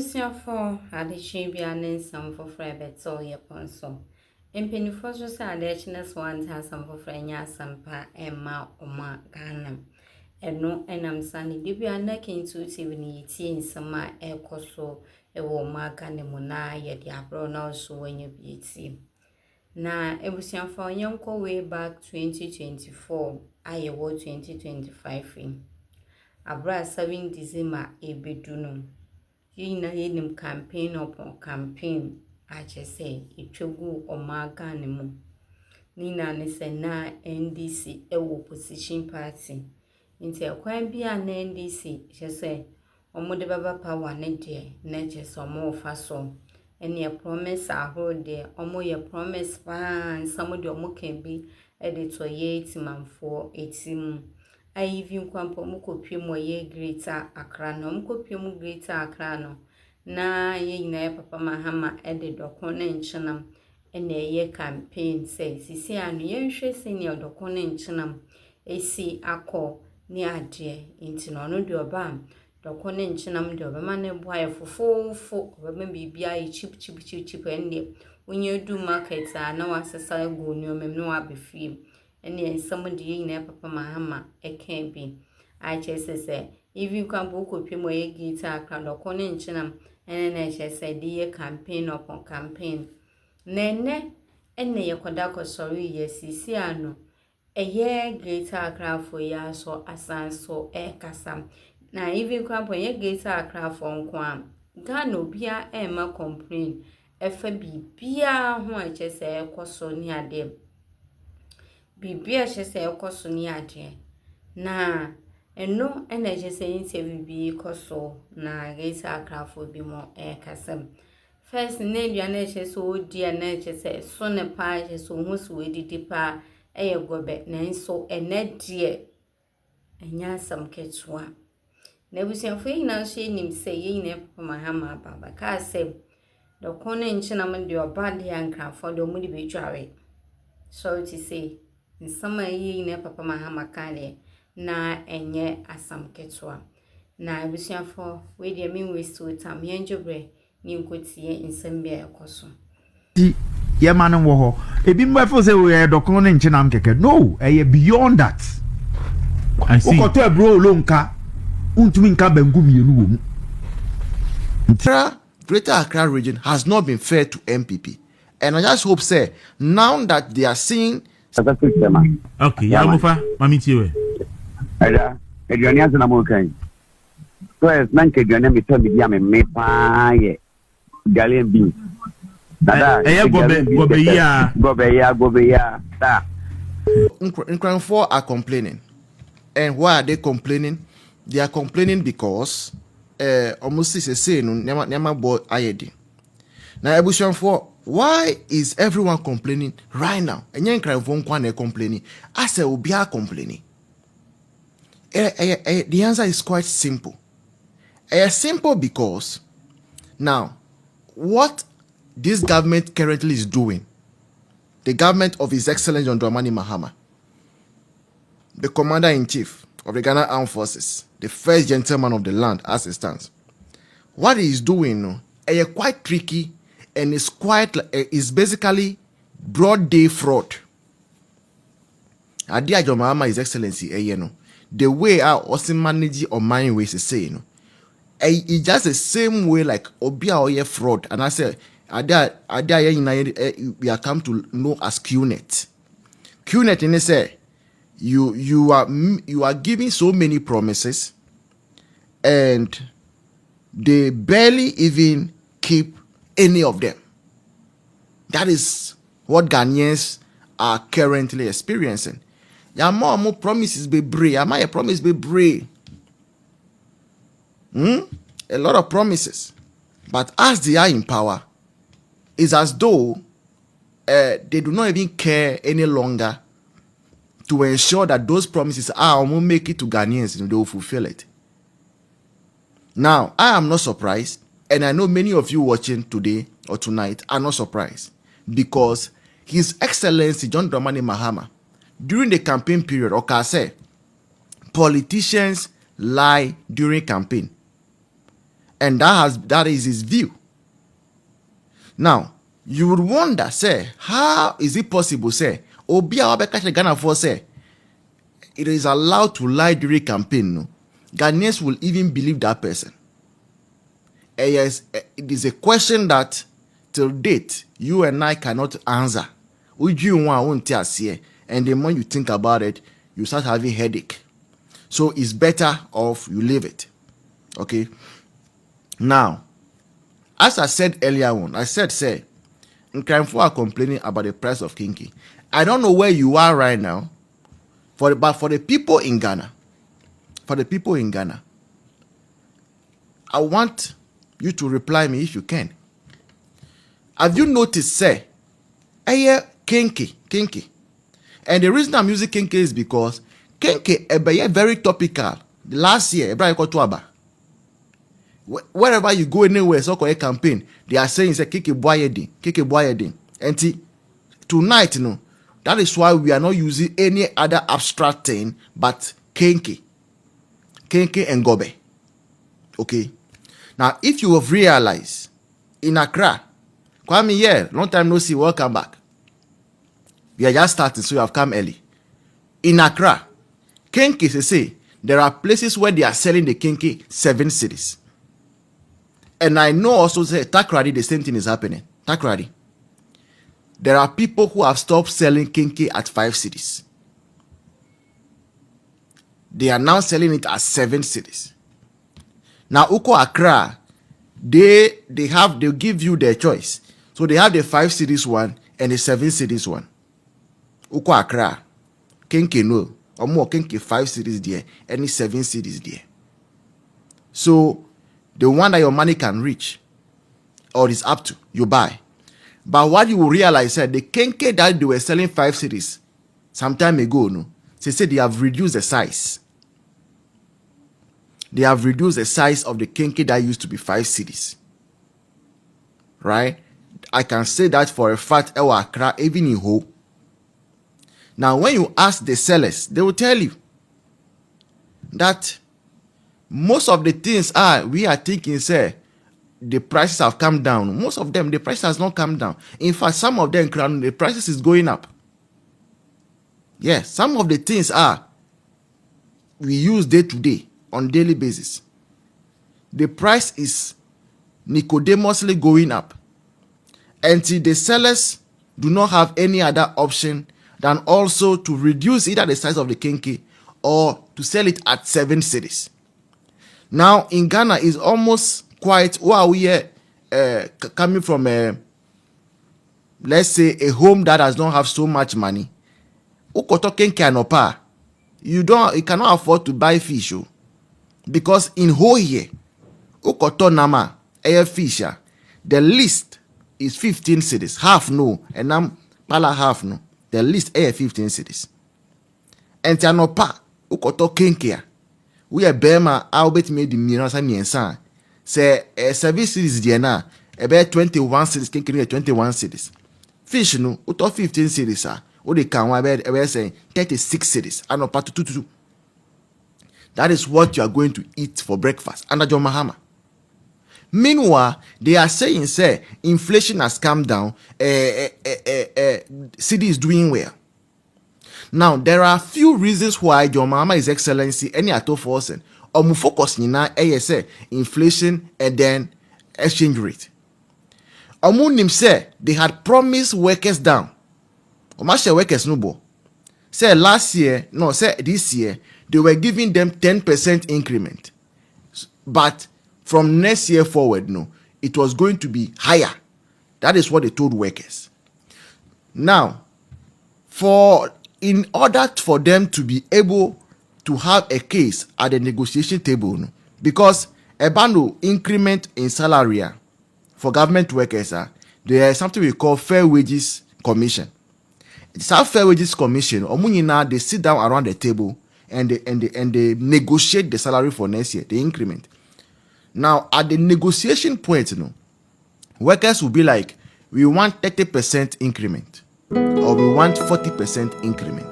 Ebusia for Adichi Bianin some for Frebet or Yaponso. And Penny Fosso Adichinus one has some for Frenya Sampa and Ma Oma Ganam. And no, and I'm Sunny Dibia necking to 70 some air coso, a woman Ganimona, yet the abroad so when you be see. Na Ebusia for Yonko way back 2024, I award 2025 in. Abra 7 December a bedunum. Yina yenim campaign upon campaign, I just say, it chugu or maganimu. Nina nise na NDC opposition party. Into a quite be an NDC, she say, or Modebaba power nedje, nedges or more faso. And your promise I hold there, or more your promise fine, some of your mo can be editor 80 man for 18. I even kwampo muko pimo ye greater Accrafo muko pimo greater Accrafo na ye nyina papa Mahama ede dokone nchenam ene ye campaign say sisi anu ye nhwe senior dokone nchenam esi akọ ni ade nti no no de oba dokone nchenam de oba mane boa fofofo oba bibia ye chip ende onye du market na wasesa go ni omem no abefie and somebody in Papa Mahama, a camping. I just say, if you can book up your guitar, crowd or corner chinam, and I just say, dear campaign upon campaign. Nene, and ne Kodako sorry, yes, Sisiano. A year greater crowd for ya so asan so casam. Now, if you can put your guitar crowd for quam, Gano bia Emma complain, FB bia who I just say, so near them. Bibia shese ekoso ni ade na eno ena jese nse bibi koso na gesa Accrafo bi mo kasam first na aduane jese odi na jese so ne pa jese hu so wedidi pa gobe na nso ena de enya sam ketwa na busianfo ina so enim se yin na Papa Mahama baba ka se do kono nchina me de oba de Accrafo do mu de betwawe so to say nsama yi ne Papa Mahama kale na enye asam ketwa na ebusuafo we de me we so tam yenjobre ni nkotie nsam bia ekoso ye man wo ho ebi mbefo say we dokon ne nchinam keke no beyond that I see ukoto ebro lonka untumi nka bangu mienu wo mu Greater Accra region has not been fair to MPP, and I just hope say now that they are seeing. Okay, ya mufa mami tiwe. Ada, eduane azana mo kan. So es nan ke eduane mi to mi dia me pa ye. Galen bi. Dada. Gobe ya. Da. Accrafo are complaining. And why are they complaining? They are complaining because almost say no nyama boy ayedi. Na ebusuanfo, why is everyone complaining right now? And yen Accrafo nkwa complaining. I say obi are complaining. The answer is quite simple. Simple because now what this government currently is doing, the government of His Excellency John Dramani Mahama, the Commander-in-Chief of the Ghana Armed Forces, the first gentleman of the land as it stands, what he is doing is quite tricky and is basically broad day fraud. Adia John Mahama, His Excellency, the way our also manage or mind ways is saying, it's just the same way like Obia or fraud. And I say, we are come to know as QNet. QNet, and they say, you are giving so many promises, and they barely even keep any of them. That is what Ghanaians are currently experiencing. Ya more promises be brave. Am I a promise be brave? A lot of promises. But as they are in power, it's as though they do not even care any longer to ensure that those promises are will make it to Ghanaians and they will fulfill it. Now, I am not surprised, and I know many of you watching today or tonight are not surprised, because His Excellency John Dramani Mahama, during the campaign period, okay, say, politicians lie during campaign. And that is his view. Now, you would wonder, say, how is it possible, say, Obi Awabeka Ghana for say, it is allowed to lie during campaign, no? Ghanaians will even believe that person. Yes, it is a question that till date you and I cannot answer. And the more you think about it, you start having headache. So it's better off you leave it. Okay. Now, as I said earlier on, I said, say, Accrafo are complaining about the price of Kenkey. I don't know where you are right now, but for the people in Ghana, I want you to reply me if you can. Have you noticed, say, Kenkey? And the reason I'm using Kenkey is because Kenkey is very topical. Last year, wherever you go anywhere, so a campaign, they are saying say Kenkey Boyedin. And tonight, no, that is why we are not using any other abstract thing but Kenkey and Gobe. Okay. Now, if you have realized in Accra, Kwame here, long time no see, welcome back. We are just starting, so you have come early. In Accra, Kenkey, they say, there are places where they are selling the Kenkey 7 cedis. And I know also, say, Takrady, the same thing is happening. Takrady. There are people who have stopped selling Kenkey at 5 cedis. They are now selling it at 7 cedis. Now, Uko Accra, they give you their choice. So they have the 5 cedis one and the 7 cedis one. Uko Accra, Kenkey no, or more Kenkey 5 cedis there, and 7 cedis there. So the one that your money can reach, or is up to, you buy. But what you will realize is the Kenkey that they were selling 5 cedis some time ago, no, they said they have reduced the size. They have reduced the size of the Kenkey that used to be 5 cedis. Right? I can say that for a fact, Accra, even in Ho. Now, when you ask the sellers, they will tell you that most of the things we are thinking, say, the prices have come down. Most of them, the price has not come down. In fact, some of them, the prices is going up. Yes, some of the things we use day to day, on daily basis. The price is nicodemously going up. Until the sellers do not have any other option than also to reduce either the size of the Kenkey or to sell it at 7 cedis. Now, in Ghana, is almost quite, we are coming from let's say, a home that does not have so much money. Ukoto Kenkey anopa, you cannot afford to buy fish. Because in whole year, Ukoto Nama, air fisher, the list is 15 cedis. Half no, and I'm pala half no. The list air 15 cedis. And Tianopa, Ukoto Kenkey, we are Bema, I'll bet me the Mirasa Miensan. Say, a service cedis Diana, about 21 cedis, Kenkey 21 cedis. Fish no, Uto 15 cedis, what they can, I say 36 cedis, and no part 2. That is what you are going to eat for breakfast under John Mahama. Meanwhile, they are saying, say, inflation has come down, city is doing well. Now, there are a few reasons why John Mahama His Excellency, any at all forcing, or mu focus nina, say, inflation and then exchange rate. Omunim say, they had promised workers down. Omashe workers no bo. Say this year, they were giving them 10% increment. But from next year forward, no, it was going to be higher. That is what they told workers. Now, in order for them to be able to have a case at the negotiation table, no, because a bundle increment in salary for government workers, there is something we call Fair Wages Commission. It's our Fair Wages Commission. They sit down around the table and they negotiate the salary for next year, the increment. Now, at the negotiation point, workers will be like, we want 30% increment or we want 40% increment.